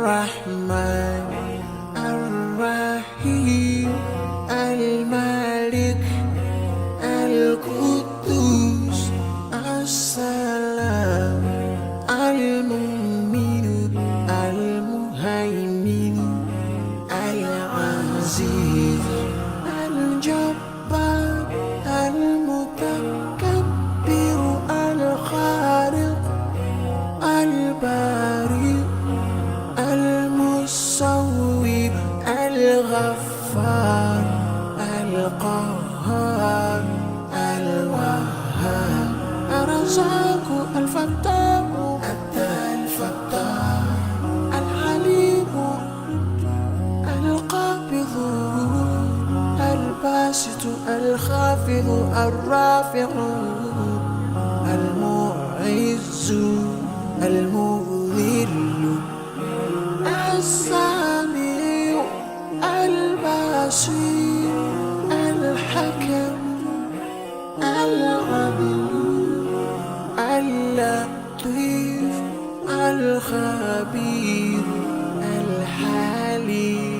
الرحمن الرحيم الملك القدوس السلام المؤمن المهيمن العزيز الجبار المتكبر الخالق البارئ المصور الغفار القهار الوهاب الرزاق الفتاح الفتاح العليم القابض الباسط الخافض الرافع المعز المذل السميع البصير الحكم العدل اللطيف الخبير الحليم